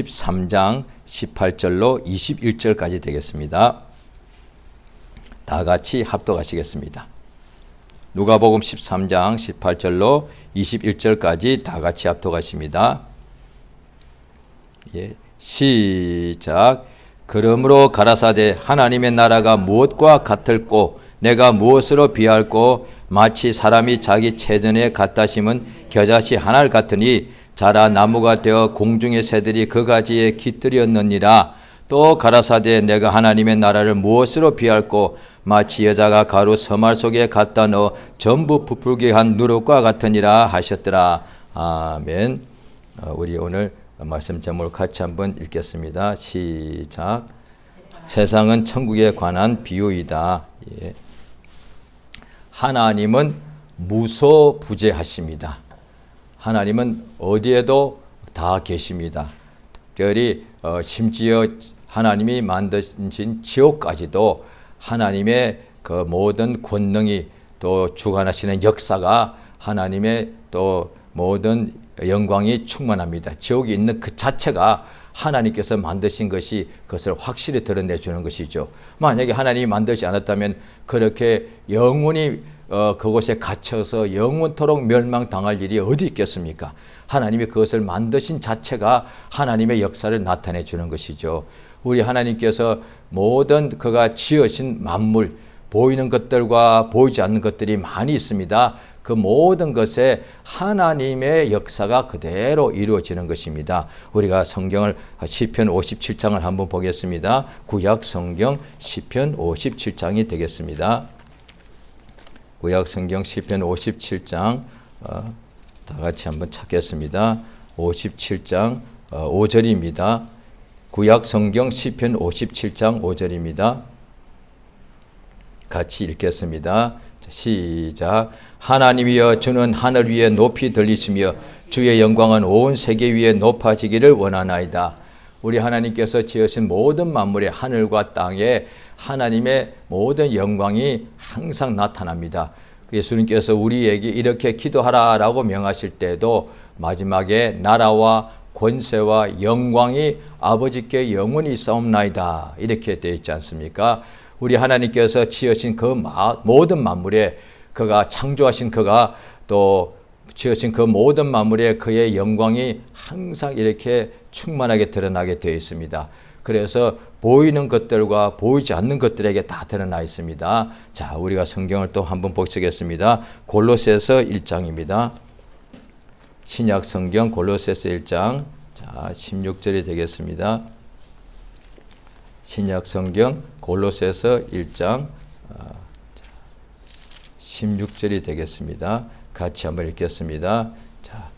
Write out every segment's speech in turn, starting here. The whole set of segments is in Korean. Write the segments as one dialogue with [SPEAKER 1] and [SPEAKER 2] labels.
[SPEAKER 1] 13장 18절로 21절까지 되겠습니다. 다 같이 합독하시겠습니다. 누가복음 13장 18절로 21절까지 다 같이 합독하십니다. 예, 시작. 그러므로 가라사대 하나님의 나라가 무엇과 같을꼬 내가 무엇으로 비할꼬 마치 사람이 자기 체전에 갖다 심은 겨자씨 하나를 같으니 자라 나무가 되어 공중의 새들이 그 가지에 깃들였느니라. 또 가라사대 내가 하나님의 나라를 무엇으로 비할꼬 마치 여자가 가루 서말 속에 갖다 넣어 전부 부풀게 한 누룩과 같으니라 하셨더라. 아멘. 우리 오늘 말씀 제목을 같이 한번 읽겠습니다. 시작. 세상은 천국에 관한 비유이다. 예. 하나님은 무소부재하십니다. 하나님은 어디에도 다 계십니다. 특별히 심지어 하나님이 만드신 지옥까지도 하나님의 그 모든 권능이 또 주관하시는 역사가 하나님의 또 모든 영광이 충만합니다. 지옥이 있는 그 자체가 하나님께서 만드신 것이 그것을 확실히 드러내주는 것이죠. 만약에 하나님이 만들지 않았다면 그렇게 영원히 그곳에 갇혀서 영원토록 멸망당할 일이 어디 있겠습니까? 하나님이 그것을 만드신 자체가 하나님의 역사를 나타내 주는 것이죠. 우리 하나님께서 모든 그가 지으신 만물, 보이는 것들과 보이지 않는 것들이 많이 있습니다. 그 모든 것에 하나님의 역사가 그대로 이루어지는 것입니다. 우리가 성경을 시편 57장을 한번 보겠습니다. 구약 성경 시편 57장이 되겠습니다. 구약 성경 시편 57장 다 같이 한번 찾겠습니다. 57장 5절입니다. 구약 성경 시편 57장 5절입니다. 같이 읽겠습니다. 시작. 하나님이여 주는 하늘 위에 높이 들리시며 주의 영광은 온 세계 위에 높아지기를 원하나이다. 우리 하나님께서 지으신 모든 만물의 하늘과 땅에 하나님의 모든 영광이 항상 나타납니다. 예수님께서 우리에게 이렇게 기도하라라고 명하실 때도 마지막에 나라와 권세와 영광이 아버지께 영원히 있사옵나이다 이렇게 되어 있지 않습니까? 우리 하나님께서 지으신 그 모든 만물에 그가 창조하신 그가 또 지으신 그 모든 만물에 그의 영광이 항상 이렇게 충만하게 드러나게 되어 있습니다. 그래서 보이는 것들과 보이지 않는 것들에게 다 드러나 있습니다. 자, 우리가 성경을 또 한번 보시겠습니다. 골로새서 1장입니다. 신약 성경 골로새서 1장 자 16절이 되겠습니다. 신약 성경 골로새서 1장 16절이 되겠습니다. 같이 한번 읽겠습니다. 자,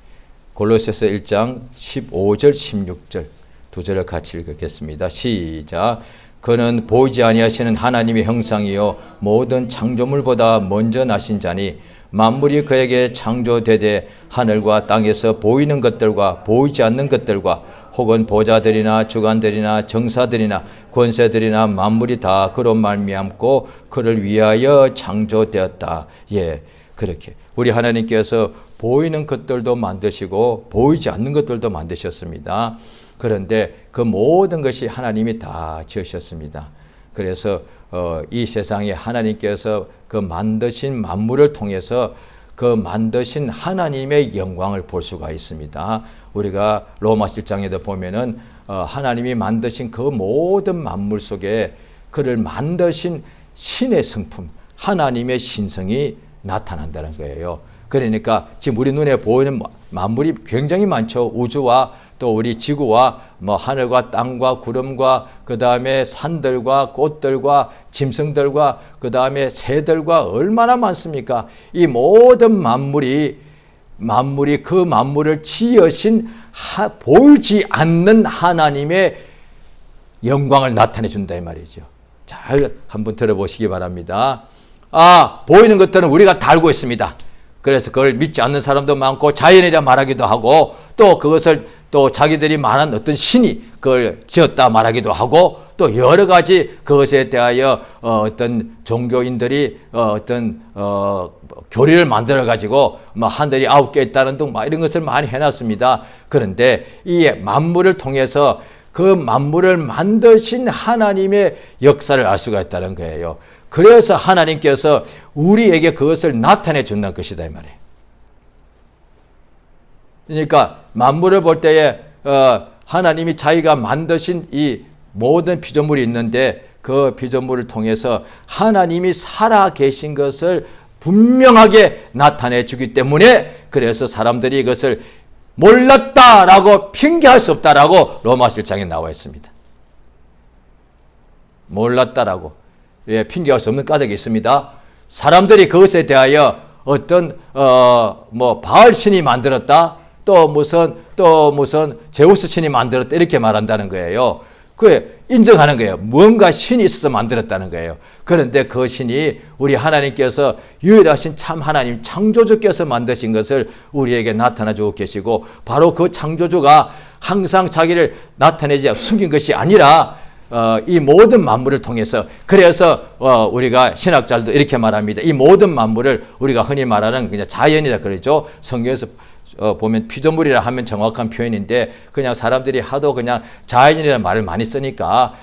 [SPEAKER 1] 골로새서 1장 15절 16절 두 절을 같이 읽겠습니다. 시작. 그는 보이지 아니하시는 하나님의 형상이요 모든 창조물보다 먼저 나신 자니 만물이 그에게 창조되되 하늘과 땅에서 보이는 것들과 보이지 않는 것들과 혹은 보좌들이나 주관들이나 정사들이나 권세들이나 만물이 다 그로 말미암고 그를 위하여 창조되었다. 예, 그렇게 우리 하나님께서 보이는 것들도 만드시고 보이지 않는 것들도 만드셨습니다. 그런데 그 모든 것이 하나님이 다 지으셨습니다. 그래서 이 세상에 하나님께서 그 만드신 만물을 통해서 그 만드신 하나님의 영광을 볼 수가 있습니다. 우리가 로마서 1장에도 보면은 하나님이 만드신 그 모든 만물 속에 그를 만드신 신의 성품, 하나님의 신성이 나타난다는 거예요. 그러니까 지금 우리 눈에 보이는 만물이 굉장히 많죠. 우주와 또 우리 지구와 하늘과 땅과 구름과 그 다음에 산들과 꽃들과 짐승들과 그 다음에 새들과 얼마나 많습니까? 이 모든 만물이 그 만물을 지으신 보이지 않는 하나님의 영광을 나타내 준다 이 말이죠. 잘 한번 들어보시기 바랍니다. 보이는 것들은 우리가 다 알고 있습니다. 그래서 그걸 믿지 않는 사람도 많고 자연이라 말하기도 하고 또 그것을 또 자기들이 말한 어떤 신이 그걸 지었다 말하기도 하고 또 여러 가지 그것에 대하여 어떤 종교인들이 교리를 만들어 가지고 하늘이 9개 있다는 등 이런 것을 많이 해놨습니다. 그런데 이 만물을 통해서 그 만물을 만드신 하나님의 역사를 알 수가 있다는 거예요. 그래서 하나님께서 우리에게 그것을 나타내 준다는 것이다 이 말이에요. 그러니까 만물을 볼 때에 하나님이 자기가 만드신 이 모든 피조물이 있는데 그 피조물을 통해서 하나님이 살아 계신 것을 분명하게 나타내 주기 때문에 그래서 사람들이 이것을 몰랐다라고 핑계할 수 없다라고 로마서 1장에 나와 있습니다. 몰랐다라고 핑계할 수 없는 까닭이 있습니다. 사람들이 그것에 대하여 어떤 바알 신이 만들었다, 또 무슨 제우스 신이 만들었다 이렇게 말한다는 거예요. 그 인정하는 거예요. 무언가 신이 있어서 만들었다는 거예요. 그런데 그 신이 우리 하나님께서 유일하신 참 하나님 창조주께서 만드신 것을 우리에게 나타나주고 계시고, 바로 그 창조주가 항상 자기를 나타내지 숨긴 것이 아니라 이 모든 만물을 통해서, 그래서 우리가 신학자들도 이렇게 말합니다. 이 모든 만물을 우리가 흔히 말하는 그냥 자연이라 그러죠. 성경에서 보면 피조물이라 하면 정확한 표현인데 그냥 사람들이 하도 그냥 자연이라는 말을 많이 쓰니까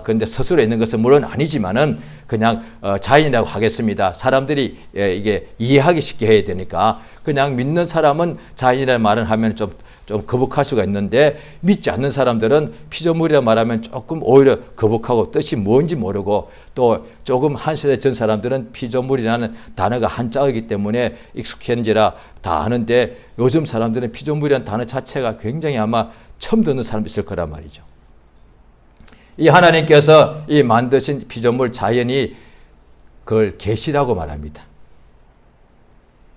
[SPEAKER 1] 그런데 스스로 있는 것은 물론 아니지만은 그냥 자연이라고 하겠습니다. 사람들이 이게 이해하기 쉽게 해야 되니까 그냥 믿는 사람은 자연이라는 말을 하면 좀 거북할 수가 있는데, 믿지 않는 사람들은 피조물이라 말하면 조금 오히려 거북하고 뜻이 뭔지 모르고, 또 조금 한 세대 전 사람들은 피조물이라는 단어가 한자이기 때문에 익숙한지라 다 아는데, 요즘 사람들은 피조물이라는 단어 자체가 굉장히 아마 처음 듣는 사람도 있을 거란 말이죠. 이 하나님께서 이 만드신 피조물 자연이 그걸 계시라고 말합니다.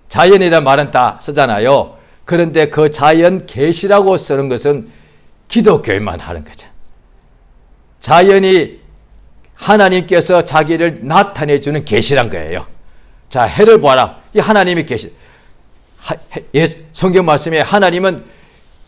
[SPEAKER 1] 자연이라는 말은 다 쓰잖아요. 그런데 그 자연 계시라고 쓰는 것은 기독교에만 하는 거죠. 자연이 하나님께서 자기를 나타내주는 계시란 거예요. 자, 해를 보아라. 이 하나님의 계시. 성경 말씀에 하나님은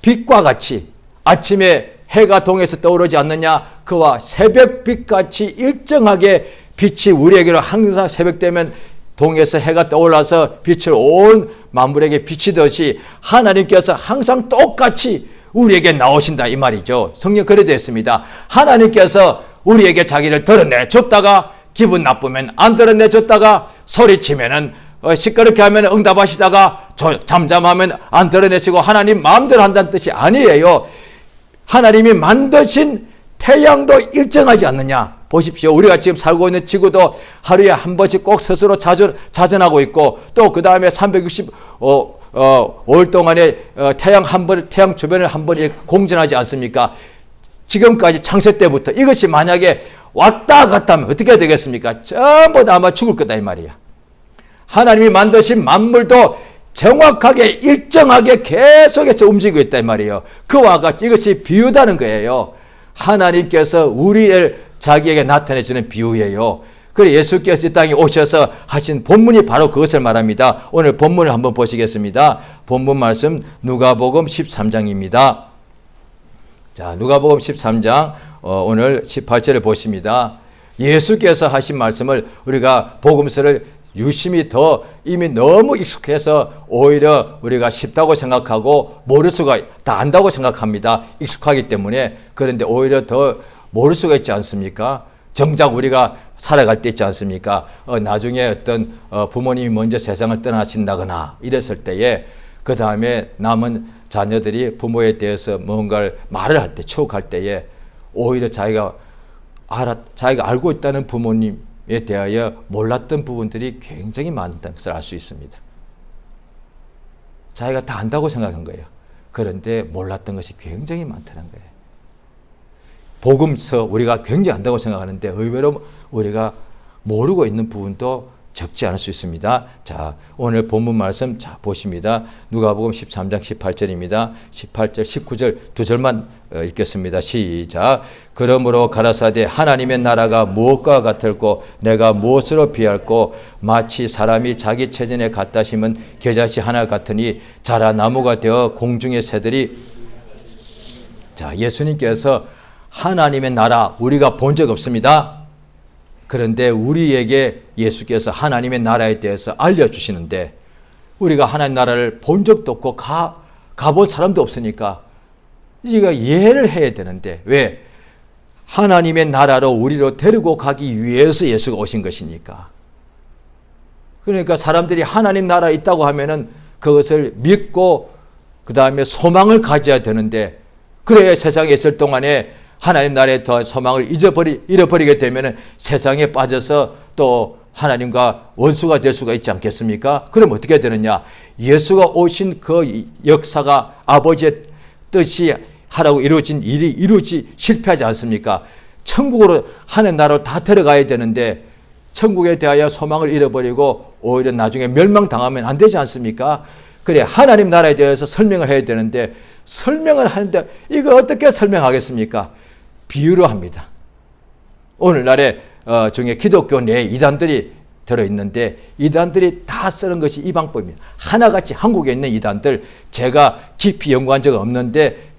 [SPEAKER 1] 빛과 같이 아침에 해가 동에서 떠오르지 않느냐, 그와 새벽빛같이 일정하게 빛이 우리에게로 항상 새벽 되면 동에서 해가 떠올라서 빛을 온 만물에게 비치듯이 하나님께서 항상 똑같이 우리에게 나오신다 이 말이죠. 성경 그래 되어 있습니다. 하나님께서 우리에게 자기를 드러내줬다가 기분 나쁘면 안 드러내줬다가 소리치면은 시끄럽게 하면 응답하시다가 잠잠하면 안 드러내시고 하나님 마음대로 한다는 뜻이 아니에요. 하나님이 만드신 태양도 일정하지 않느냐. 보십시오. 우리가 지금 살고 있는 지구도 하루에 한 번씩 꼭 스스로 자전하고 있고, 또 그 다음에 365일 동안에 태양 주변을 한 번 공전하지 않습니까? 지금까지 창세 때부터 이것이 만약에 왔다 갔다 하면 어떻게 되겠습니까? 전부 다 아마 죽을 거다 이 말이야. 하나님이 만드신 만물도 정확하게 일정하게 계속해서 움직이고 있다 이 말이에요. 그와 같이 이것이 비유다는 거예요. 하나님께서 우리를 자기에게 나타내주는 비유예요. 그래 예수께서 이 땅에 오셔서 하신 본문이 바로 그것을 말합니다. 오늘 본문을 한번 보시겠습니다. 본문 말씀 누가복음 13장입니다. 자, 누가복음 13장 오늘 18절을 보십니다. 예수께서 하신 말씀을 우리가 복음서를 유심히 더 이미 너무 익숙해서 오히려 우리가 쉽다고 생각하고 모를 수가 다 안다고 생각합니다. 익숙하기 때문에. 그런데 오히려 더 모를 수가 있지 않습니까? 정작 우리가 살아갈 때 있지 않습니까? 나중에 어떤 부모님이 먼저 세상을 떠나신다거나 이랬을 때에 그 다음에 남은 자녀들이 부모에 대해서 뭔가를 말을 할 때, 추억할 때에 오히려 자기가 알고 있다는 부모님에 대하여 몰랐던 부분들이 굉장히 많다는 것을 알 수 있습니다. 자기가 다 안다고 생각한 거예요. 그런데 몰랐던 것이 굉장히 많다는 거예요. 복음서 우리가 굉장히 안다고 생각하는데 의외로 우리가 모르고 있는 부분도 적지 않을 수 있습니다. 자, 오늘 본문 말씀 자 보십니다. 누가복음 13장 18절입니다. 18절, 19절 두 절만 읽겠습니다. 시작. 그러므로 가라사대 하나님의 나라가 무엇과 같을꼬 내가 무엇으로 비할꼬 마치 사람이 자기 체전에 갖다 심은 겨자씨 하나 같으니 자라 나무가 되어 공중의 새들이. 자, 예수님께서 하나님의 나라 우리가 본 적 없습니다. 그런데 우리에게 예수께서 하나님의 나라에 대해서 알려주시는데 우리가 하나님 나라를 본 적도 없고 가본 사람도 없으니까 우리가 이해를 해야 되는데 왜? 하나님의 나라로 우리로 데리고 가기 위해서 예수가 오신 것이니까. 그러니까 사람들이 하나님 나라에 있다고 하면은 그것을 믿고 그 다음에 소망을 가져야 되는데 그래야 세상에 있을 동안에 하나님 나라에 더 소망을 잃어버리게 되면은 세상에 빠져서 또 하나님과 원수가 될 수가 있지 않겠습니까? 그럼 어떻게 되느냐? 예수가 오신 그 역사가 아버지의 뜻이 하라고 이루어진 일이 실패하지 않습니까? 천국으로 하나님 나라로 다 들어가야 되는데 천국에 대하여 소망을 잃어버리고 오히려 나중에 멸망당하면 안 되지 않습니까? 그래 하나님 나라에 대해서 설명을 해야 되는데 설명을 하는데 이거 어떻게 설명하겠습니까? 비유로 합니다. 오늘날에 중에 기독교 내 이단들이 들어있는데 이단들이 다 쓰는 것이 이 방법입니다. 하나같이 한국에 있는 이단들 제가 깊이 연구한 적은 없는데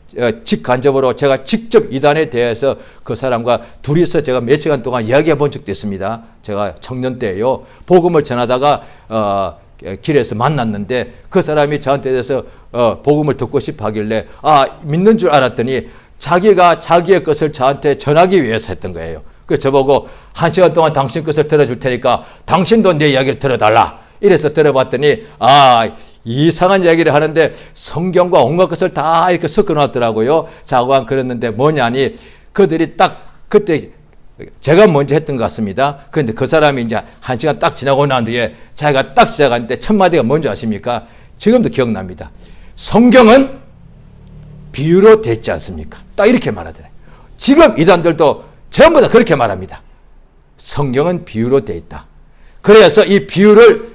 [SPEAKER 1] 직간접으로 제가 직접 이단에 대해서 그 사람과 둘이서 제가 몇 시간 동안 이야기해 본 적도 있습니다. 제가 청년 때요. 복음을 전하다가 길에서 만났는데 그 사람이 저한테 대해서 복음을 듣고 싶어 하길래 믿는 줄 알았더니 자기가 자기의 것을 저한테 전하기 위해서 했던 거예요. 그래서 저보고 1시간 동안 당신 것을 들어줄 테니까 당신도 내 이야기를 들어달라. 이래서 들어봤더니 이상한 이야기를 하는데 성경과 온갖 것을 다 이렇게 섞어놨더라고요. 자고한 그랬는데 뭐냐니 그들이 딱 그때 제가 먼저 했던 것 같습니다. 그런데 그 사람이 이제 1시간 딱 지나고 난 뒤에 자기가 딱 시작하는데 첫 마디가 뭔지 아십니까? 지금도 기억납니다. 성경은 비유로 됐지 않습니까? 딱 이렇게 말하더래요. 지금 이단들도 전부 다 그렇게 말합니다. 성경은 비유로 돼 있다. 그래서 이 비유를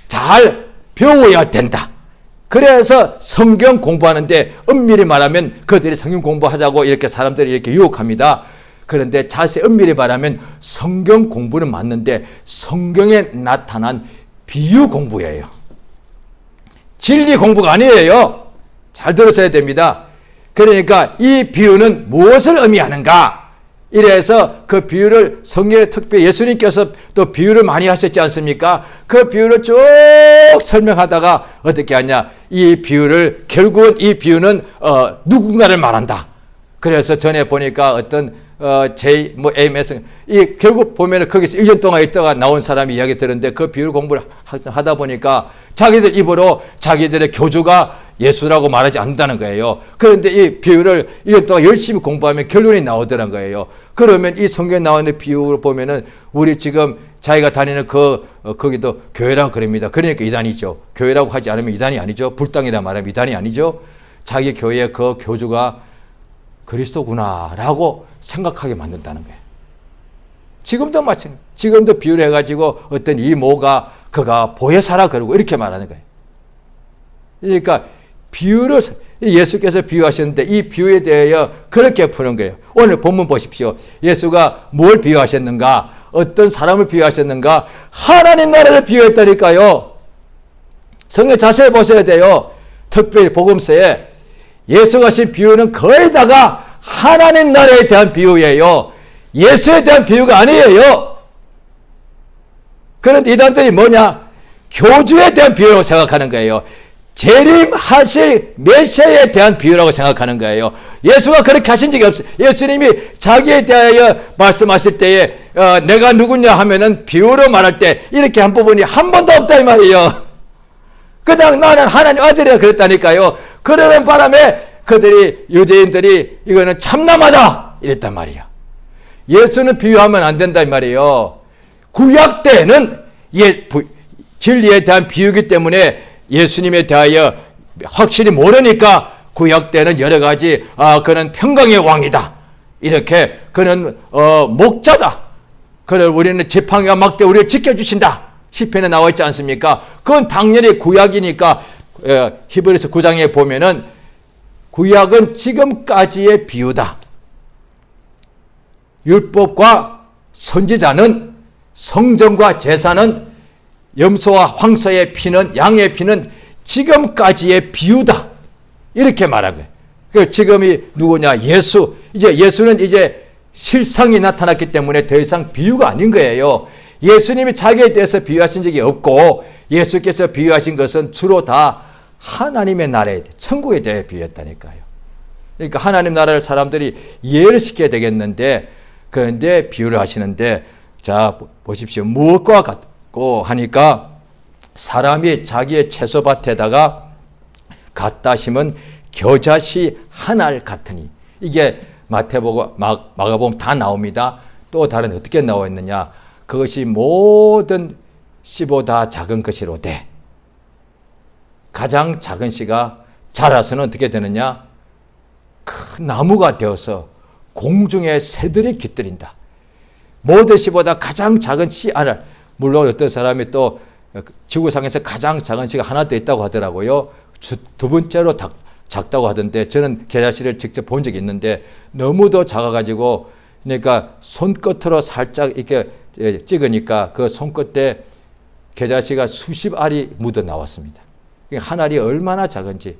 [SPEAKER 1] 잘 배워야 된다. 그래서 성경 공부하는데 엄밀히 말하면 그들이 성경 공부하자고 이렇게 사람들이 이렇게 유혹합니다. 그런데 자세히 엄밀히 말하면 성경 공부는 맞는데 성경에 나타난 비유 공부예요. 진리 공부가 아니에요. 잘 들으셔야 됩니다. 그러니까 이 비유는 무엇을 의미하는가? 이래서 그 비유를 성경에 특별히 예수님께서 또 비유를 많이 하셨지 않습니까? 그 비유를 쭉 설명하다가 어떻게 하냐? 이 비유를 결국은 이 비유는 누군가를 말한다. 그래서 전에 보니까 어떤 AMS 이 결국 보면은 거기서 1년 동안 있다가 나온 사람이 이야기 들었는데 그 비유를 공부를 하다 보니까 자기들 입으로 자기들의 교주가 예수라고 말하지 않는다는 거예요. 그런데 이 비유를 1년 동안 열심히 공부하면 결론이 나오더란 거예요. 그러면 이 성경에 나오는 비유를 보면은 우리 지금 자기가 다니는 거기도 교회라고 그럽니다. 그러니까 이단이죠. 교회라고 하지 않으면 이단이 아니죠. 불당이라 말하면 이단이 아니죠. 자기 교회의 그 교주가 그리스도구나라고 생각하게 만든다는 거예요. 지금도 마찬가지. 지금도 비유를 해가지고 어떤 이모가 그가 보혜사라 그러고 이렇게 말하는 거예요. 그러니까 비유를 예수께서 비유하셨는데 이 비유에 대하여 그렇게 푸는 거예요. 오늘 본문 보십시오. 예수가 뭘 비유하셨는가? 어떤 사람을 비유하셨는가? 하나님 나라를 비유했다니까요. 성경 자세히 보셔야 돼요. 특별히 복음서에 예수가 하신 비유는 거의 다가 하나님 나라에 대한 비유예요. 예수에 대한 비유가 아니에요. 그런데 이단들이 뭐냐? 교주에 대한 비유라고 생각하는 거예요. 재림하실 메시아에 대한 비유라고 생각하는 거예요. 예수가 그렇게 하신 적이 없어요. 예수님이 자기에 대하여 말씀하실 때에 내가 누구냐 하면은 비유로 말할 때 이렇게 한 부분이 한 번도 없다 이 말이에요. 그냥 나는 하나님 아들이라 그랬다니까요. 그러는 바람에 그들이 유대인들이 이거는 참남하다 이랬단 말이야. 예수는 비유하면 안 된다 이 말이에요. 구약 때는 진리에 대한 비유이기 때문에 예수님에 대하여 확실히 모르니까 구약 때는 여러 가지 그는 평강의 왕이다 이렇게 그는 목자다. 그는 우리는 지팡이와 막대 우리를 지켜주신다. 시편에 나와 있지 않습니까? 그건 당연히 구약이니까 히브리서 9장에 보면은 구약은 지금까지의 비유다. 율법과 선지자는 성전과 제사는 염소와 황소의 피는 양의 피는 지금까지의 비유다. 이렇게 말한 거예요. 지금이 누구냐? 예수. 이제 예수는 이제 실상이 나타났기 때문에 더 이상 비유가 아닌 거예요. 예수님이 자기에 대해서 비유하신 적이 없고 예수께서 비유하신 것은 주로 다 하나님의 나라에, 천국에 대해 비유했다니까요. 그러니까 하나님 나라를 사람들이 이해를 시켜야 되겠는데, 그런데 비유를 하시는데, 자 보십시오. 무엇과 같고 하니까 사람이 자기의 채소밭에다가 갖다 심은 겨자씨 한 알 같으니, 이게 마태복음, 마가복음 다 나옵니다. 또 다른 어떻게 나와 있느냐? 그것이 모든 씨보다 작은 것이로되 가장 작은 씨가 자라서는 어떻게 되느냐? 큰 나무가 되어서 공중에 새들이 깃들인다. 모든 씨보다 가장 작은 씨 하나. 물론 어떤 사람이 또 지구상에서 가장 작은 씨가 하나 더 있다고 하더라고요. 두 번째로 작다고 하던데, 저는 겨자씨를 직접 본 적이 있는데 너무도 작아가지고, 그러니까 손끝으로 살짝 이렇게 찍으니까 그 손끝에 겨자씨가 수십 알이 묻어 나왔습니다. 한 알이 얼마나 작은지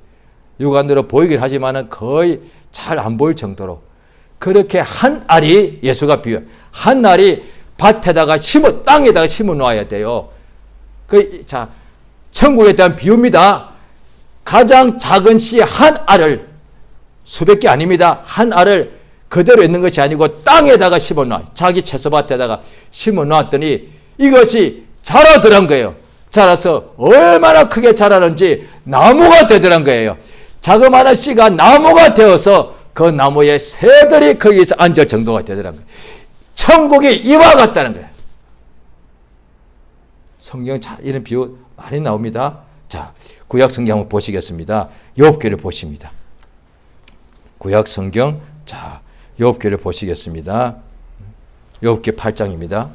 [SPEAKER 1] 육안으로 보이긴 하지만 거의 잘 안 보일 정도로, 그렇게 한 알이, 예수가 비유, 한 알이 밭에다가 땅에다가 심어 놓아야 돼요. 자, 천국에 대한 비유입니다. 가장 작은 씨 한 알을, 수백 개 아닙니다. 한 알을 그대로 있는 것이 아니고 땅에다가 심어 놔. 자기 채소밭에다가 심어 놨더니 이것이 자라더란 거예요. 자라서 얼마나 크게 자라는지 나무가 되더란 거예요. 자그마한 씨가 나무가 되어서 그 나무에 새들이 거기서 앉을 정도가 되더란 거예요. 천국이 이와 같다는 거예요. 성경 이런 비유 많이 나옵니다. 자, 구약 성경 한번 보시겠습니다. 욥기를 보십니다. 구약 성경, 자, 욥기를 보시겠습니다. 욥기 8장입니다.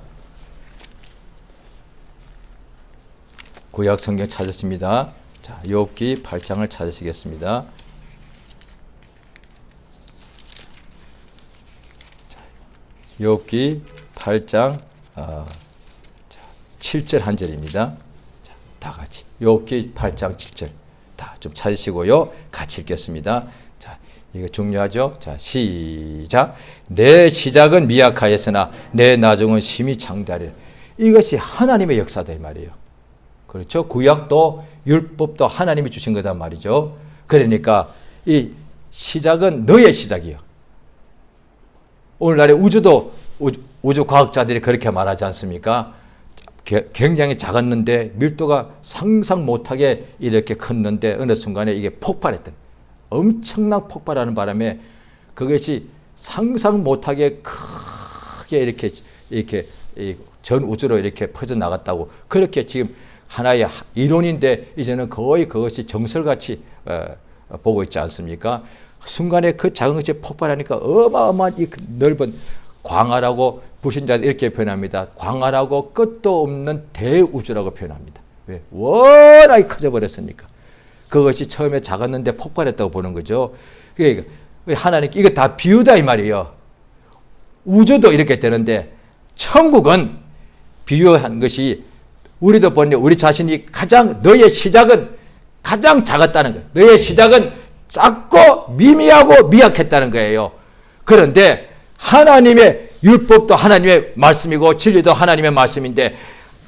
[SPEAKER 1] 구약 성경 찾았습니다. 자, 욥기 8장을 찾으시겠습니다. 욥기 8장 7절 한 절입니다. 자, 다 같이 욥기 8장 7절 다 좀 찾으시고요. 같이 읽겠습니다. 자, 이거 중요하죠. 자, 시작. 내 시작은 미약하였으나 내 나중은 심히 창대하리라. 이것이 하나님의 역사다 이 말이에요. 그렇죠. 구약도 율법도 하나님이 주신 거다 말이죠. 그러니까 이 시작은 너의 시작이요. 오늘날의 우주 과학자들이 그렇게 말하지 않습니까? 굉장히 작았는데 밀도가 상상 못하게 이렇게 컸는데 어느 순간에 이게 폭발했던, 엄청난 폭발하는 바람에 그것이 상상 못하게 크게 이렇게 전 우주로 이렇게 퍼져 나갔다고, 그렇게 지금 하나의 이론인데 이제는 거의 그것이 정설같이 보고 있지 않습니까? 순간에 그 작은 것이 폭발하니까 어마어마한 이 넓은 광활하고, 불신자들 이렇게 표현합니다. 광활하고 끝도 없는 대우주라고 표현합니다. 왜? 워낙 커져 버렸으니까. 그것이 처음에 작았는데 폭발했다고 보는 거죠. 그러니까 하나님께 이거 다 비유다 이 말이에요. 우주도 이렇게 되는데 천국은 비유한 것이, 우리도 보니 우리 자신이 너의 시작은 가장 작았다는 거예요. 너의 시작은 작고 미미하고 미약했다는 거예요. 그런데 하나님의 율법도 하나님의 말씀이고 진리도 하나님의 말씀인데,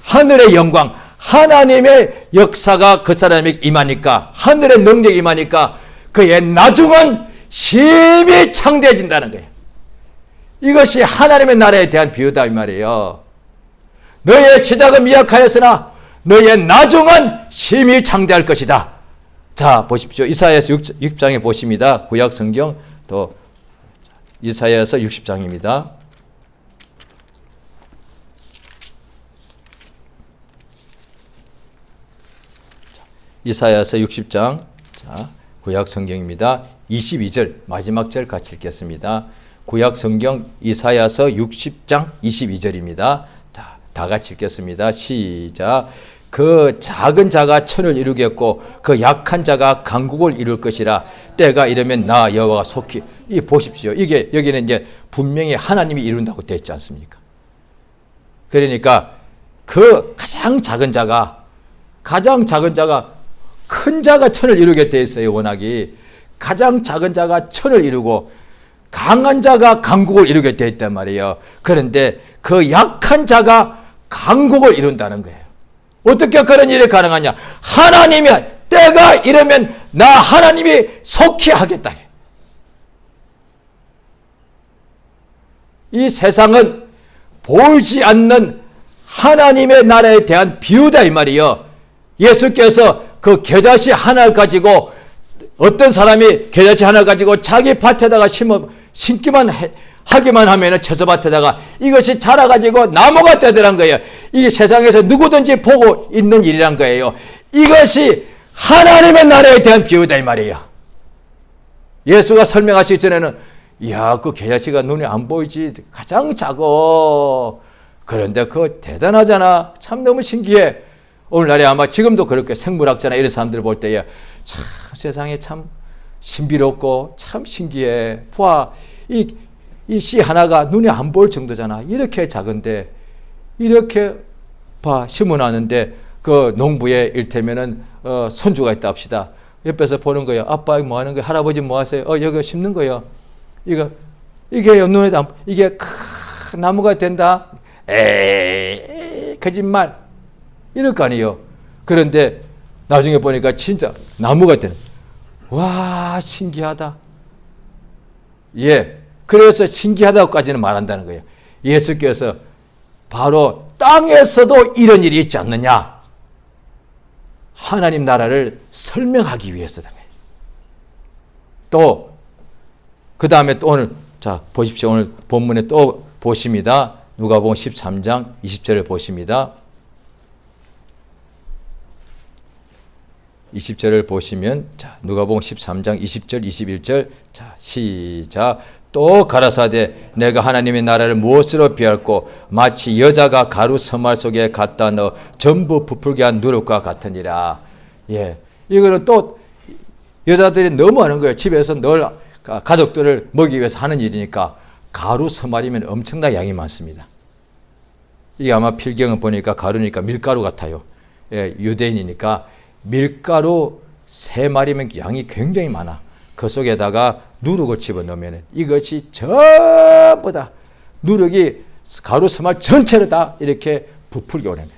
[SPEAKER 1] 하늘의 영광, 하나님의 역사가 그 사람에게 임하니까, 하늘의 능력이 임하니까 그의 나중은 심히 창대해진다는 거예요. 이것이 하나님의 나라에 대한 비유다 이 말이에요. 너의 시작은 미약하였으나 너의 나중은 심히 창대할 것이다. 자, 보십시오. 이사야서 60장에 보십니다. 구약 성경 또 이사야서 60장입니다. 이사야서 60장, 자, 구약 성경입니다. 22절 마지막 절 같이 읽겠습니다. 구약 성경 이사야서 60장 22절입니다. 자, 다 같이 읽겠습니다. 시작. 그 작은 자가 천을 이루겠고 그 약한 자가 강국을 이룰 것이라. 때가 이르면 나 여호와가 속히. 이 보십시오. 이게 여기는 이제 분명히 하나님이 이룬다고 되어 있지 않습니까? 그러니까 그 가장 작은 자가 큰 자가 천을 이루게 되어 있어요. 워낙이 가장 작은 자가 천을 이루고 강한 자가 강국을 이루게 되어 있단 말이에요. 그런데 그 약한 자가 강국을 이룬다는 거예요. 어떻게 그런 일이 가능하냐? 하나님이 때가 이르면 나 하나님이 속히 하겠다. 이 세상은 보이지 않는 하나님의 나라에 대한 비유다 이 말이요. 예수께서 그 겨자씨 하나를 가지고 어떤 사람이 겨자씨 하나를 가지고 자기 밭에다가 심기만 하기만 하면은 채소밭에다가 이것이 자라가지고 나무가 되더란 거예요. 이게 세상에서 누구든지 보고 있는 일이란 거예요. 이것이 하나님의 나라에 대한 비유다 이 말이에요. 예수가 설명하시기 전에는 이야 그 겨자씨가 눈에 안 보이지 가장 작어. 그런데 그거 대단하잖아. 참 너무 신기해. 오늘날에 아마 지금도 그렇게 생물학자나 이런 사람들 볼 때에 참 세상에 참 신비롭고 참 신기해. 봐, 이 씨 하나가 눈에 안 보일 정도잖아. 이렇게 작은데 이렇게 봐 심어놨는데 그 농부에 일테면은 손주가 있다 합시다. 옆에서 보는 거예요. 아빠 이거 뭐 하는 거예요? 할아버지 뭐 하세요? 여기 심는 거예요. 이게 눈에 이게 큰 나무가 된다. 에이 거짓말. 이럴 거 아니에요. 그런데 나중에 보니까 진짜 나무가 되는. 와 신기하다. 예. 그래서 신기하다고까지는 말한다는 거예요. 예수께서 바로 땅에서도 이런 일이 있지 않느냐. 하나님 나라를 설명하기 위해서다. 또 그 다음에 또 오늘 자 보십시오. 오늘 본문에 또 보십니다. 누가복음 13장 20절을 보십니다. 20절을 보시면 자 누가복음 13장 20절 21절 자 시작. 또 가라사대 내가 하나님의 나라를 무엇으로 비할꼬 마치 여자가 가루 서말 속에 갖다 넣어 전부 부풀게 한 누룩과 같으니라. 예, 이거는 또 여자들이 너무 하는 거예요. 집에서 늘 가족들을 먹이기 위해서 하는 일이니까 가루 서말이면 엄청나게 양이 많습니다. 이게 아마 필경을 보니까 가루니까 밀가루 같아요. 예, 유대인이니까 밀가루 3마리면 양이 굉장히 많아. 그 속에다가 누룩을 집어넣으면 이것이 전부 다 누룩이 가루 서말 전체를 다 이렇게 부풀게 오는 거예요.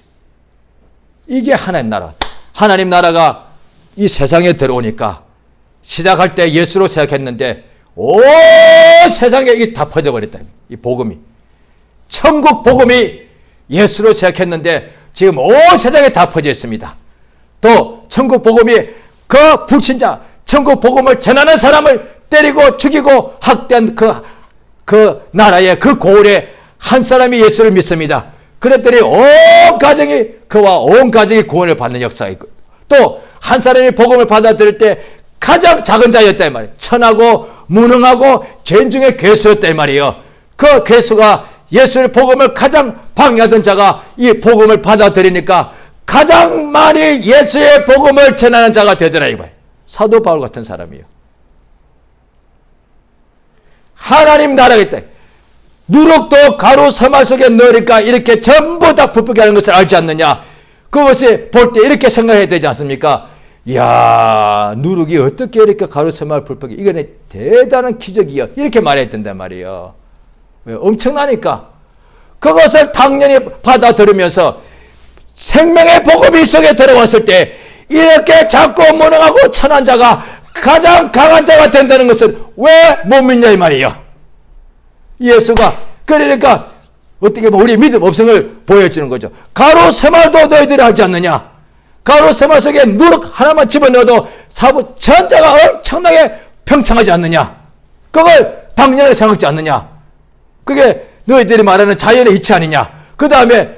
[SPEAKER 1] 이게 하나님 나라. 하나님 나라가 이 세상에 들어오니까 시작할 때 예수로 시작했는데 온 세상에 이게 다 퍼져버렸다. 이 복음이. 천국 복음이 예수로 시작했는데 지금 온 세상에 다 퍼져 있습니다. 또 천국 복음이 그 불신자 천국 복음을 전하는 사람을 때리고 죽이고 학대한 그 나라의 그 고을에 한 사람이 예수를 믿습니다. 그랬더니 온 가정이 그와 온 가정이 구원을 받는 역사가 있고 또 한 사람이 복음을 받아들일 때 가장 작은 자였다 이 말이에요. 천하고 무능하고 죄인 중에 괴수였다 이 말이에요. 그 괴수가 예수의 복음을 가장 방해하던 자가 이 복음을 받아들이니까 가장 많이 예수의 복음을 전하는 자가 되더라 이거예요. 사도 바울 같은 사람이에요. 하나님 나라가 있다. 누룩도 가루 서말 속에 넣으니까 이렇게 전부 다 부풀게 하는 것을 알지 않느냐. 그것이 볼 때 이렇게 생각해야 되지 않습니까? 이야 누룩이 어떻게 이렇게 가루 서말 부풀게 이거는 대단한 기적이야. 이렇게 말해야 된단 말이에요. 왜? 엄청나니까. 그것을 당연히 받아들이면서 생명의 복음이 속에 들어왔을 때 이렇게 작고 무능하고 천한 자가 가장 강한 자가 된다는 것을 왜 못 믿냐 이 말이에요. 예수가 그러니까 어떻게 보면 우리 믿음 없음을 보여주는 거죠. 가루 세말도 너희들이 알지 않느냐. 가루 세말 속에 누룩 하나만 집어넣어도 사부 전자가 엄청나게 평창하지 않느냐. 그걸 당연하게 생각지 않느냐. 그게 너희들이 말하는 자연의 이치 아니냐. 그 다음에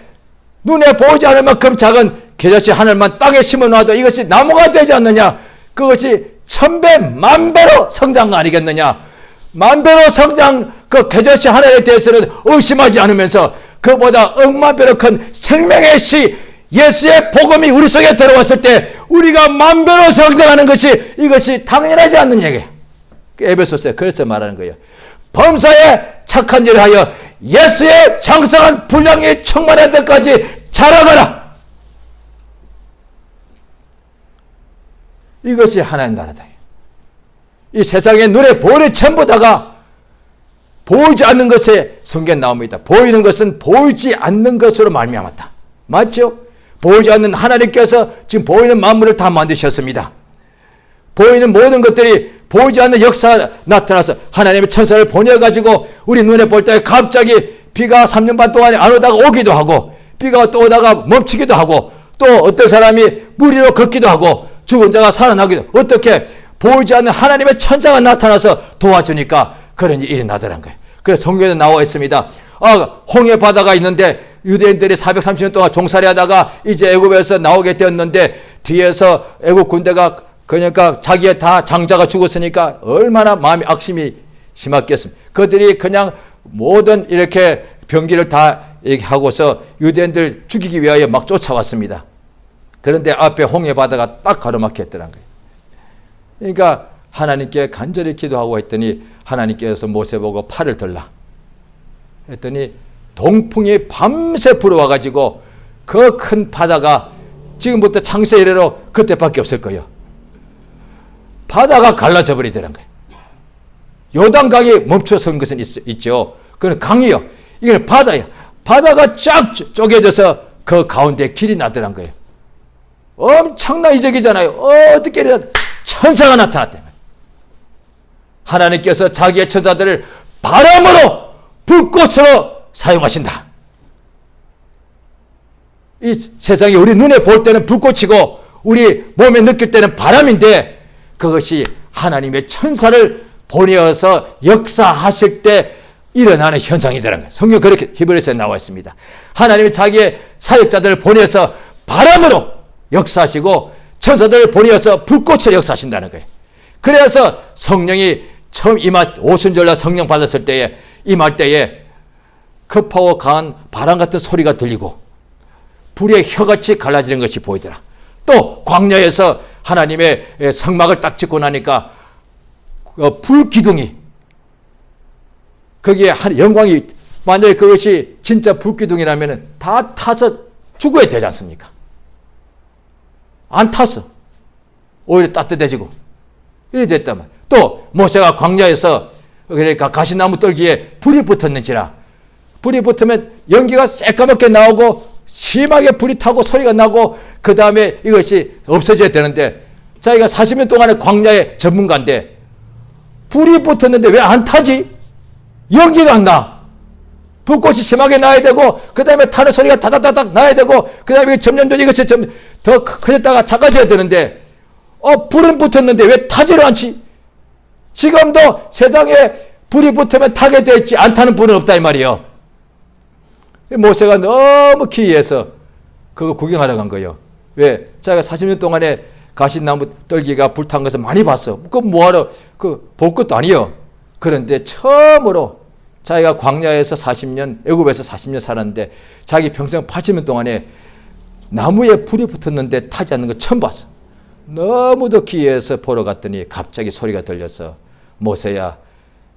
[SPEAKER 1] 눈에 보이지 않을 만큼 작은 겨자씨 하늘만 땅에 심어놔도 이것이 나무가 되지 않느냐. 그것이 1000배 만배로 성장 아니겠느냐. 만배로 성장 그 겨자씨 하늘에 대해서는 의심하지 않으면서 그보다 억만배로 큰 생명의 씨 예수의 복음이 우리 속에 들어왔을 때 우리가 만배로 성장하는 것이 이것이 당연하지 않는 얘기예요. 에베소서에 그래서 말하는 거예요. 범사에 착한 일을 하여 예수의 장성한 분량이 충만한 데까지 자라가라. 이것이 하나님 나라다. 이 세상의 눈에 보이는 전부 다가 보이지 않는 것에 성경에 나옵니다. 보이는 것은 보이지 않는 것으로 말미암았다. 맞죠? 보이지 않는 하나님께서 지금 보이는 만물을 다 만드셨습니다. 보이는 모든 것들이 보이지 않는 역사가 나타나서 하나님의 천사를 보내가지고 우리 눈에 볼 때 갑자기 비가 3년 반 동안에 안 오다가 오기도 하고, 비가 또 오다가 멈추기도 하고, 또 어떤 사람이 물 위로 걷기도 하고, 죽은 자가 살아나기도, 어떻게 보이지 않는 하나님의 천사가 나타나서 도와주니까 그런 일이 나더란 거예요. 그래서 성경에 나와 있습니다. 홍해 바다가 있는데 유대인들이 430년 동안 종살이 하다가 이제 애굽에서 나오게 되었는데, 뒤에서 애굽 군대가 그러니까 자기의 다 장자가 죽었으니까 얼마나 마음이 악심이 심했겠습니까? 그들이 그냥 모든 이렇게 병기를 다 하고서 유대인들 죽이기 위하여 막 쫓아왔습니다. 그런데 앞에 홍해 바다가 딱 가로막혔더란 거예요. 그러니까 하나님께 간절히 기도하고 했더니 하나님께서 모세 보고 팔을 들라 했더니 동풍이 밤새 불어와가지고 그 큰 바다가 지금부터 창세 이래로 그때밖에 없을 거예요. 바다가 갈라져 버리더란 거예요. 요단강이 멈춰선 것은 있죠. 그건 강이요. 이건 바다예요. 바다가 쫙 쪼개져서 그 가운데 길이 나더란 거예요. 엄청난 이적이잖아요. 어떻게 이래 천사가 나타났다. 하나님께서 자기의 천사들을 바람으로 불꽃으로 사용하신다. 이 세상에 우리 눈에 볼 때는 불꽃이고 우리 몸에 느낄 때는 바람인데, 그것이 하나님의 천사를 보내어서 역사하실 때 일어나는 현상이더라는 거예요. 성경 그렇게 히브리서에 나와 있습니다. 하나님이 자기의 사역자들을 보내어서 바람으로 역사하시고 천사들을 보내어서 불꽃으로 역사하신다는 거예요. 그래서 성령이 처음 오순절날 성령 받았을 때에 임할 때에 급하고 강한 바람 같은 소리가 들리고 불의 혀같이 갈라지는 것이 보이더라. 또 광야에서 하나님의 성막을 딱 짓고 나니까 불기둥이 거기에 영광이, 만약에 그것이 진짜 불기둥이라면 다 타서 죽어야 되지 않습니까? 안 탔어. 오히려 따뜻해지고 이래 됐단 말이에요. 또 모세가 광야에서 그러니까 가시나무 떨기에 불이 붙었는지라, 불이 붙으면 연기가 새까맣게 나오고 심하게 불이 타고 소리가 나고 그 다음에 이것이 없어져야 되는데, 자기가 40년 동안의 광야의 전문가인데 불이 붙었는데 왜 안 타지? 연기가 안 나. 불꽃이 심하게 나야 되고 그 다음에 타는 소리가 다다다닥 나야 되고 그 다음에 점점 이것이 더 커졌다가 작아져야 되는데 불은 붙었는데 왜 타지를 않지? 지금도 세상에 불이 붙으면 타게 돼 있지 안 타는 불은 없다 이 말이에요. 모세가 너무 기이해서 그거 구경하러 간 거예요. 왜? 자기가 40년 동안에 가시나무 떨기가 불탄 것을 많이 봤어. 그거 뭐하러 볼 것도 아니에요. 그런데 처음으로 자기가 광야에서 40년, 애굽에서 40년 살았는데 자기 평생 80년 동안에 나무에 불이 붙었는데 타지 않는 거 처음 봤어. 너무도 기이해서 보러 갔더니 갑자기 소리가 들려서, 모세야,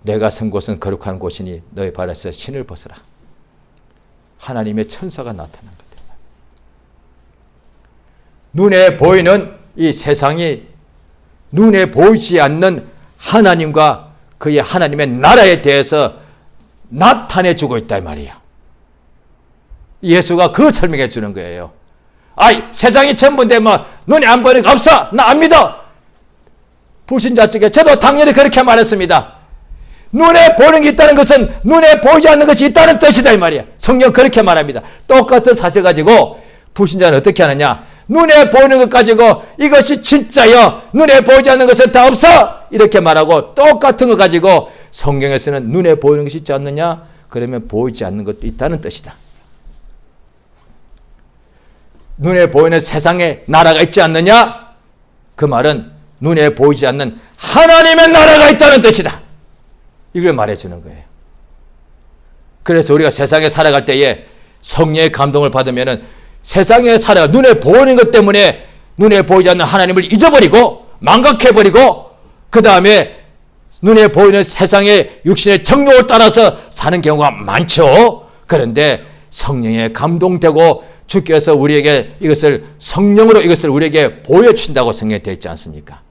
[SPEAKER 1] 내가 선 곳은 거룩한 곳이니 너희 발에서 신을 벗으라. 하나님의 천사가 나타난 거다. 눈에 보이는 이 세상이 눈에 보이지 않는 하나님과 그의 하나님의 나라에 대해서 나타내주고 있다 이 말이에요. 예수가 그걸 설명해 주는 거예요. 세상이 전부인데 눈에 안 보이는 거 없어. 나 안 믿어. 불신자 측에 저도 당연히 그렇게 말했습니다. 눈에 보이는 게 있다는 것은 눈에 보이지 않는 것이 있다는 뜻이다 이 말이야. 성경 그렇게 말합니다. 똑같은 사실 가지고 불신자는 어떻게 하느냐, 눈에 보이는 것 가지고 이것이 진짜요, 눈에 보이지 않는 것은 다 없어 이렇게 말하고, 똑같은 것 가지고 성경에서는 눈에 보이는 것이 있지 않느냐, 그러면 보이지 않는 것도 있다는 뜻이다. 눈에 보이는 세상에 나라가 있지 않느냐, 그 말은 눈에 보이지 않는 하나님의 나라가 있다는 뜻이다. 이걸 말해주는 거예요. 그래서 우리가 세상에 살아갈 때에 성령의 감동을 받으면은 세상에 살아갈 눈에 보이는 것 때문에 눈에 보이지 않는 하나님을 잊어버리고 망각해버리고 그 다음에 눈에 보이는 세상의 육신의 정욕을 따라서 사는 경우가 많죠. 그런데 성령에 감동되고 주께서 우리에게 이것을 성령으로 이것을 우리에게 보여주신다고 성경에 되어 있지 않습니까?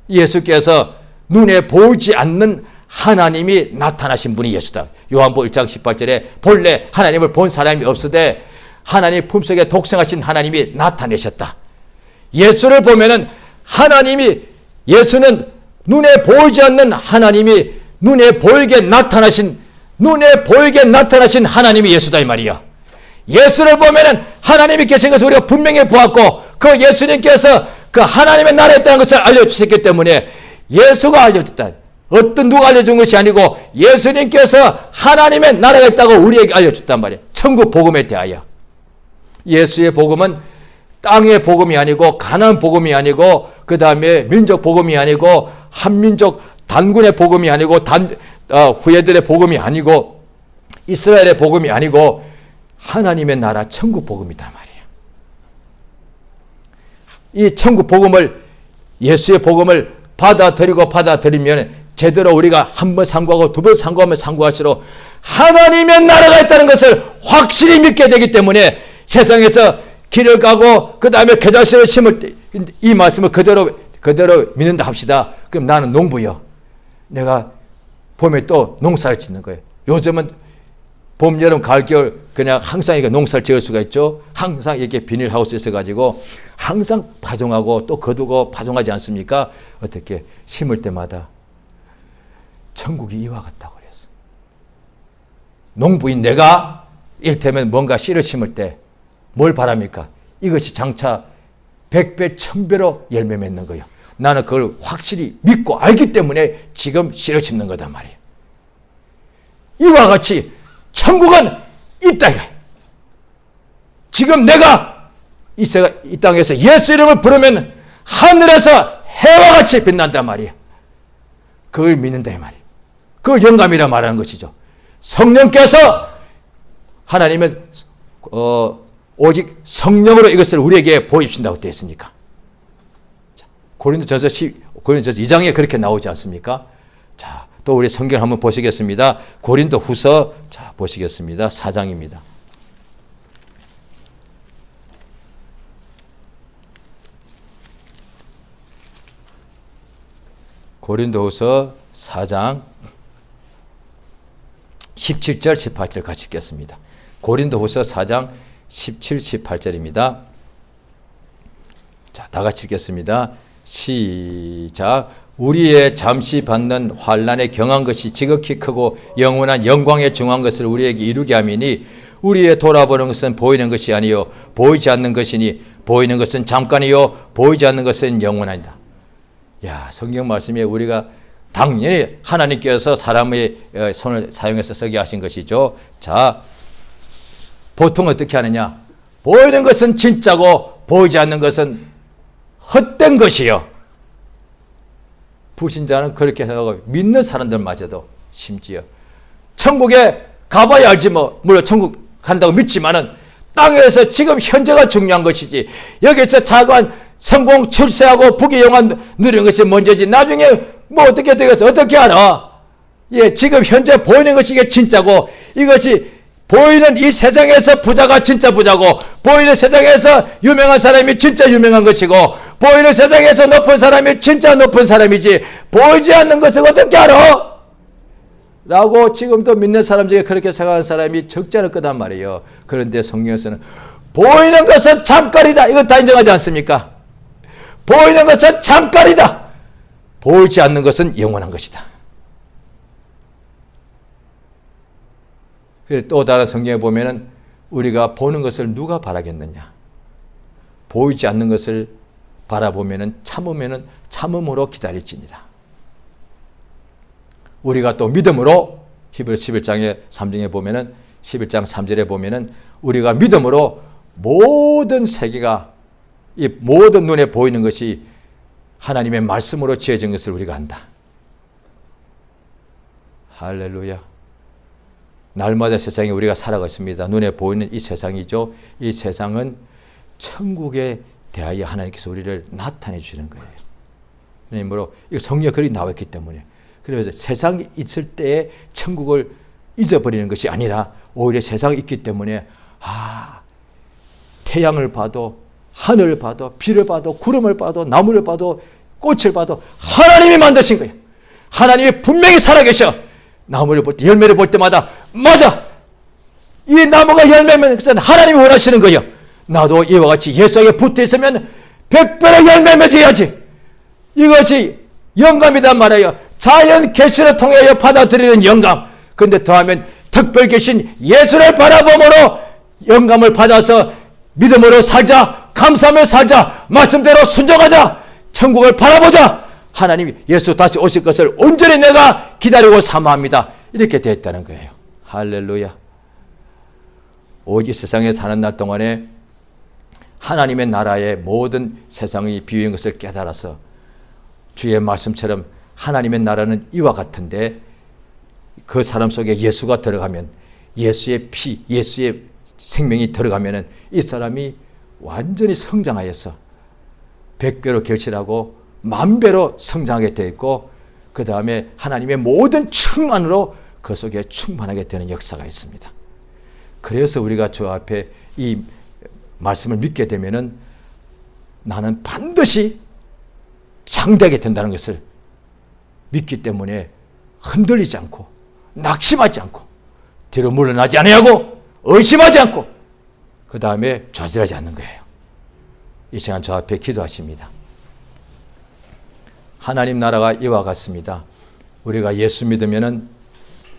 [SPEAKER 1] 예수께서 눈에 보이지 않는 하나님이 나타나신 분이 예수다. 요한복음 1장 18절에 본래 하나님을 본 사람이 없으되 하나님 품속에 독생하신 하나님이 나타내셨다. 예수를 보면은 예수는 눈에 보이지 않는 하나님이 눈에 보이게 나타나신 하나님이 예수다 이 말이야. 예수를 보면은 하나님이 계신 것을 우리가 분명히 보았고 그 예수님께서 그 하나님의 나라에 있다는 것을 알려주셨기 때문에 예수가 알려줬다. 어떤 누가 알려준 것이 아니고 예수님께서 하나님의 나라가 있다고 우리에게 알려줬단 말이야. 천국 복음에 대하여. 예수의 복음은 땅의 복음이 아니고 가나안 복음이 아니고 그 다음에 민족 복음이 아니고 한민족 단군의 복음이 아니고 후예들의 복음이 아니고 이스라엘의 복음이 아니고 하나님의 나라 천국 복음이다 말이에요. 이 천국 복음을 예수의 복음을 받아들이면 제대로 우리가 한 번 상고하고 두 번 상고하면 상고할수록 하나님의 나라가 있다는 것을 확실히 믿게 되기 때문에 세상에서 길을 가고 그 다음에 겨자씨를 심을 때 이 말씀을 그대로 믿는다 합시다. 그럼 나는 농부요. 내가 봄에 또 농사를 짓는 거예요. 요즘은 봄, 여름, 가을, 겨울 그냥 항상 이게 농사를 지을 수가 있죠. 항상 이렇게 비닐하우스에 있어가지고 항상 파종하고 또 거두고 파종하지 않습니까? 어떻게 심을 때마다 천국이 이와 같다고 그랬어. 농부인 내가 일테면 뭔가 씨를 심을 때 뭘 바랍니까? 이것이 장차 100배, 1000배로 열매 맺는 거예요. 나는 그걸 확실히 믿고 알기 때문에 지금 씨를 심는 거단 말이에요. 이와 같이 천국은 있다. 지금 내가 이 땅에서 예수 이름을 부르면 하늘에서 해와 같이 빛난단 말이에요. 그걸 믿는다 이 말이에요. 그걸 영감이라 말하는 것이죠. 성령께서 하나님은 오직 성령으로 이것을 우리에게 보여주신다고 되어 있으니까. 고린도전서 2장에 그렇게 나오지 않습니까? 자, 또 우리 성경 한번 보시겠습니다. 고린도후서 자 보시겠습니다. 4장입니다. 고린도후서 4장 17절 18절 같이 읽겠습니다. 고린도후서 4장 17, 18절입니다. 자, 다 같이 읽겠습니다. 시작. 우리의 잠시 받는 환난에 경한 것이 지극히 크고 영원한 영광에 중한 것을 우리에게 이루게 함이니 우리의 돌아보는 것은 보이는 것이 아니요 보이지 않는 것이니 보이는 것은 잠깐이요 보이지 않는 것은 영원하니라. 야, 성경 말씀에 우리가 당연히 하나님께서 사람의 손을 사용해서 쓰게 하신 것이죠. 자, 보통 어떻게 하느냐? 보이는 것은 진짜고 보이지 않는 것은 헛된 것이요. 불신자는 그렇게 생각하고 믿는 사람들마저도 심지어 천국에 가봐야 알지 뭐. 물론 천국 간다고 믿지만은 땅에서 지금 현재가 중요한 것이지 여기서 자관 성공 출세하고 부귀영화 누리는 것이 먼저지 나중에 뭐 어떻게 되겠어? 어떻게 알아? 예, 지금 현재 보이는 것이 이게 진짜고 이것이 보이는 이 세상에서 부자가 진짜 부자고 보이는 세상에서 유명한 사람이 진짜 유명한 것이고 보이는 세상에서 높은 사람이 진짜 높은 사람이지 보이지 않는 것을 어떻게 알아? 라고 지금도 믿는 사람 중에 그렇게 생각하는 사람이 적지 않을 거단 말이에요. 그런데 성경에서는 보이는 것은 잠깐이다. 이거 다 인정하지 않습니까? 보이는 것은 잠깐이다. 보이지 않는 것은 영원한 것이다. 또 다른 성경에 보면은 우리가 보는 것을 누가 바라겠느냐? 보이지 않는 것을 바라보면은 참음으로 기다릴지니라. 우리가 또 믿음으로 히브리서 11장의 3절에 보면은 11장 3절에 보면은 우리가 믿음으로 모든 세계가 이 모든 눈에 보이는 것이 하나님의 말씀으로 지어진 것을 우리가 안다. 할렐루야. 날마다 세상에 우리가 살아가 있습니다. 눈에 보이는 이 세상이죠. 이 세상은 천국에 대하여 하나님께서 우리를 나타내 주시는 거예요. 그러므로 이거 성경에 글이 나와 있기 때문에 그래서 세상이 있을 때에 천국을 잊어버리는 것이 아니라 오히려 세상이 있기 때문에 태양을 봐도 하늘을 봐도 비를 봐도 구름을 봐도 나무를 봐도 꽃을 봐도 하나님이 만드신 거예요. 하나님이 분명히 살아계셔. 나무를 볼 때, 열매를 볼 때마다 맞아, 이 나무가 열매면 그것은 하나님이 원하시는 거예요. 나도 이와 같이 예수에게 붙어 있으면 100배의 열매 맺어야지. 이것이 영감이란 말이에요. 자연 계시를 통하여 받아들이는 영감. 그런데 더하면 특별 계신 예수를 바라봄으로 영감을 받아서 믿음으로 살자, 감사하며 살자, 말씀대로 순종하자, 천국을 바라보자, 하나님이 예수 다시 오실 것을 온전히 내가 기다리고 사모합니다. 이렇게 됐다는 거예요. 할렐루야. 오직 세상에 사는 날 동안에 하나님의 나라의 모든 세상의 비유인 것을 깨달아서 주의 말씀처럼 하나님의 나라는 이와 같은데 그 사람 속에 예수가 들어가면, 예수의 피, 예수의 생명이 들어가면 이 사람이 완전히 성장하여서 100배로 결실하고 10,000배로 성장하게 되어 있고, 그 다음에 하나님의 모든 충만으로 그 속에 충만하게 되는 역사가 있습니다. 그래서 우리가 주 앞에 이 말씀을 믿게 되면은 나는 반드시 장대하게 된다는 것을 믿기 때문에 흔들리지 않고 낙심하지 않고 뒤로 물러나지 아니하고 의심하지 않고 그 다음에 좌절하지 않는 거예요. 이 시간 저 앞에 기도하십니다. 하나님 나라가 이와 같습니다. 우리가 예수 믿으면은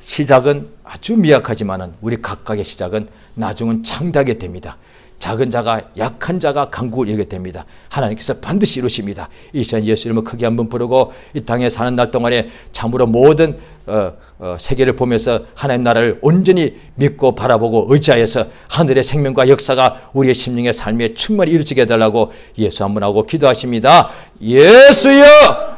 [SPEAKER 1] 시작은 아주 미약하지만은 우리 각각의 시작은 나중은 창대하게 됩니다. 작은 자가, 약한 자가 강국을 이루게 됩니다. 하나님께서 반드시 이루십니다. 이 시간 예수 이름을 크게 한번 부르고 이 땅에 사는 날 동안에 참으로 모든 세계를 보면서 하나님 나라를 온전히 믿고 바라보고 의지하여서 하늘의 생명과 역사가 우리의 심령의 삶에 충만히 이루어지게 해달라고 예수 한번 하고 기도하십니다. 예수여!